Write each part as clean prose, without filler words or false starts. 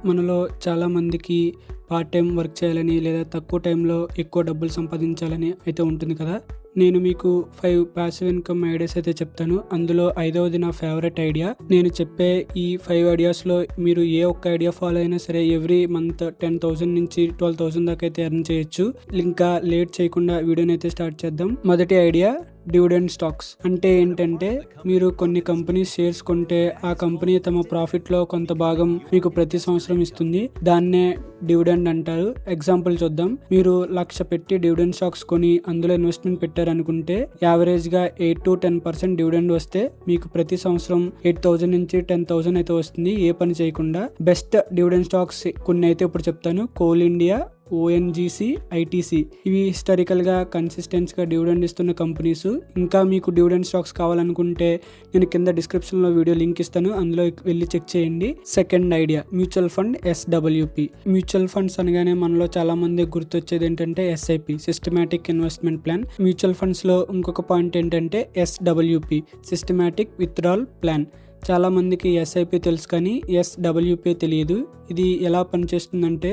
మనలో చాలామందికి part time work చేయాలని లేదా తక్కువ టైంలో ఎక్కువ డబ్బులు సంపాదించాలని అయితే ఉంటుంది కదా. నేను మీకు 5 ప్యాసివ్ ఇన్కమ్ ఐడియాస్ అయితే చెప్తాను. అందులో 5వది నా ఫేవరెట్ ఐడియా. నేను చెప్పే ఈ 5 ఐడియాస్లో మీరు ఏ ఒక్క ఐడియా ఫాలో అయినా సరే ఎవ్రీ మంత్ 10,000 నుంచి 12,000 దాకా అయితే ఎర్న్ చేయొచ్చు. ఇంకా లేట్ చేయకుండా వీడియోని అయితే స్టార్ట్ చేద్దాం. మొదటి ఐడియా డివిడెండ్ స్టాక్స్. అంటే ఏంటంటే మీరు కొన్ని కంపెనీ షేర్స్ కొంటే ఆ కంపెనీ తమ ప్రాఫిట్ లో కొంత భాగం మీకు ప్రతి సంవత్సరం ఇస్తుంది. దాన్నే డివిడెండ్ అంటారు. ఎగ్జాంపుల్ చూద్దాం. మీరు 1,00,000 పెట్టి డివిడెండ్ స్టాక్స్ కొని అందులో ఇన్వెస్ట్మెంట్ పెట్టారనుకుంటే యావరేజ్ గా 8 to 10% డివిడెండ్ వస్తే మీకు ప్రతి సంవత్సరం 8,000 నుంచి 10,000 అయితే వస్తుంది ఏ పని చేయకుండా. బెస్ట్ డివిడెండ్ స్టాక్స్ కొన్ని అయితే ఇప్పుడు చెప్తాను. కోల్ ఇండియా, ONGC, ITC ఇవి హిస్టారికల్ గా కన్సిస్టెన్స్ గా డివిడెండ్ ఇస్తున్న కంపెనీస్. ఇంకా మీకు డివిడెండ్ స్టాక్స్ కావాలనుకుంటే నేను కింద డిస్క్రిప్షన్ లో వీడియో లింక్ ఇస్తాను, అందులో వెళ్ళి చెక్ చేయండి. Second idea mutual fund, SWP. Mutual funds అనగానే మనలో చాలా మంది గుర్తొచ్చేది ఏంటంటే SIP, systematic investment plan. Mutual funds లో ఇంకొక పాయింట్ ఏంటంటే SWP, సిస్టమాటిక్ విత్డ్రాల్ ప్లాన్. చాలా మందికి SIP తెలుసు కానీ SWP తెలియదు. ఇది ఎలా పనిచేస్తుందంటే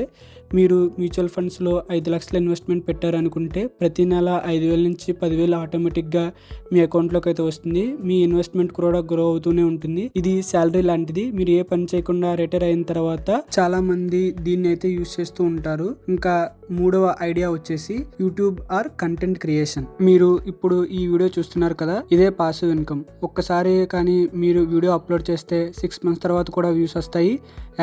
మీరు మ్యూచువల్ ఫండ్స్లో 5 లక్షల ఇన్వెస్ట్మెంట్ పెట్టారనుకుంటే ప్రతి నెల 5,000 నుంచి 10,000 ఆటోమేటిక్గా మీ అకౌంట్లోకి అయితే వస్తుంది. మీ ఇన్వెస్ట్మెంట్ కూడా గ్రో అవుతూనే ఉంటుంది. ఇది శాలరీ లాంటిది. మీరు ఏ పని చేయకుండా రిటైర్ అయిన తర్వాత చాలా మంది దీన్ని అయితే యూజ్ చేస్తూ ఉంటారు. ఇంకా మూడవ ఐడియా వచ్చేసి యూట్యూబ్ ఆర్ కంటెంట్ క్రియేషన్. మీరు ఇప్పుడు ఈ వీడియో చూస్తున్నారు కదా, ఇదే పాసివ్ ఇన్కమ్. ఒక్కసారి కానీ మీరు వీడియో అప్లోడ్ చేస్తే 6 months తర్వాత కూడా వ్యూస్ వస్తాయి,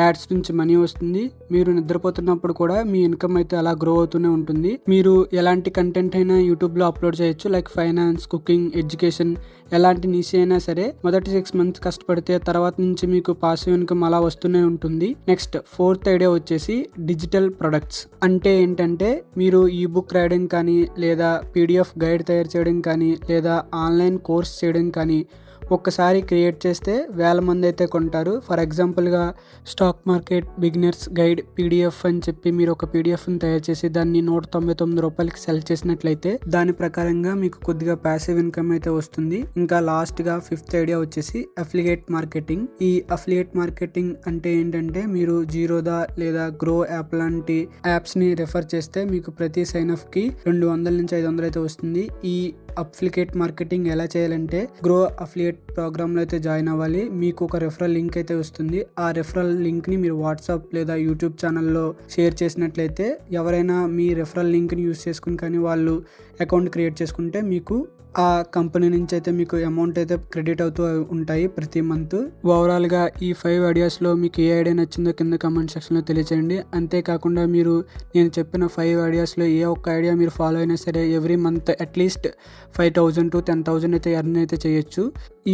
యాడ్స్ నుంచి మనీ వస్తుంది. మీరు నిద్రపోతున్నప్పుడు కూడా మీ ఇన్కమ్ అయితే అలా గ్రో అవుతూనే ఉంటుంది. మీరు ఎలాంటి కంటెంట్ అయినా యూట్యూబ్ లో అప్లోడ్ చేయొచ్చు. లైక్ ఫైనాన్స్, కుకింగ్, ఎడ్యుకేషన్, ఎలాంటి నిష్ అయినా సరే. మొదటి 6 months కష్టపడితే తర్వాత నుంచి మీకు పాసివ్ ఇన్కమ్ అలా వస్తూనే ఉంటుంది. నెక్స్ట్ 4th ఐడియా వచ్చేసి డిజిటల్ ప్రొడక్ట్స్. అంటే ఏంటంటే మీరు ఈ బుక్ రాయడం కానీ లేదా PDF గైడ్ తయారు చేయడం కానీ లేదా ఆన్లైన్ కోర్స్ చేయడం కానీ ఒక్కసారి క్రియేట్ చేస్తే వేల మంది అయితే కొంటారు. ఫర్ ఎగ్జాంపుల్గా stock market beginners guide PDF అని చెప్పి మీరు ఒక PDFని తయారు చేసి దాన్ని 199 రూపాయలకి సెల్ చేసినట్లయితే దాని ప్రకారంగా మీకు కొద్దిగా ప్యాసివ్ ఇన్కమ్ అయితే వస్తుంది. ఇంకా లాస్ట్గా 5th ఐడియా వచ్చేసి అఫిలియేట్ మార్కెటింగ్. ఈ అఫిలియేట్ మార్కెటింగ్ అంటే ఏంటంటే మీరు జీరోదా లేదా గ్రో యాప్ లాంటి యాప్స్ని రెఫర్ చేస్తే మీకు ప్రతి సైన్ అప్ కి 200 నుంచి 500 అయితే వస్తుంది. ఈ అఫిలియేట్ మార్కెటింగ్ ఎలా చేయాలంటే గ్రో అఫిలియేట్ ప్రోగ్రామ్ లో అయితే జాయిన్ అవ్వాలి. మీకు ఒక రెఫరల్ లింక్ అయితే వస్తుంది. ఆ రెఫరల్ లింక్ ని మీరు వాట్సాప్ లేదా యూట్యూబ్ ఛానల్లో షేర్ చేసినట్లయితే ఎవరైనా మీ రెఫరల్ లింక్ ని యూస్ చేసుకుని కానీ వాళ్ళు అకౌంట్ క్రియేట్ చేసుకుంటే మీకు ఆ కంపెనీ నుంచి అయితే మీకు అమౌంట్ అయితే క్రెడిట్ అవుతూ ఉంటాయి ప్రతి మంత్. ఓవరాల్ గా ఈ 5 ఐడియాస్ లో మీకు ఏ ఐడియా నచ్చిందో కింద కామెంట్ సెక్షన్ లో తెలియచేయండి. అంతేకాకుండా మీరు నేను చెప్పిన 5 ఐడియాస్ లో ఏ ఒక్క ఐడియా మీరు ఫాలో అయినా సరే ఎవ్రీ మంత్ అట్లీస్ట్ 5,000 to 10,000 అయితే ఎర్న్ అయితే చేయొచ్చు.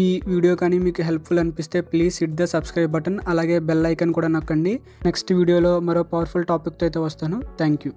ఈ వీడియో కానీ మీకు హెల్ప్ఫుల్ అనిపిస్తే please hit the subscribe button, అలాగే బెల్ ఐకాన్ కూడా నొక్కండి. నెక్స్ట్ వీడియోలో మరో పవర్ఫుల్ టాపిక్తో అయితే వస్తాను. Thank you.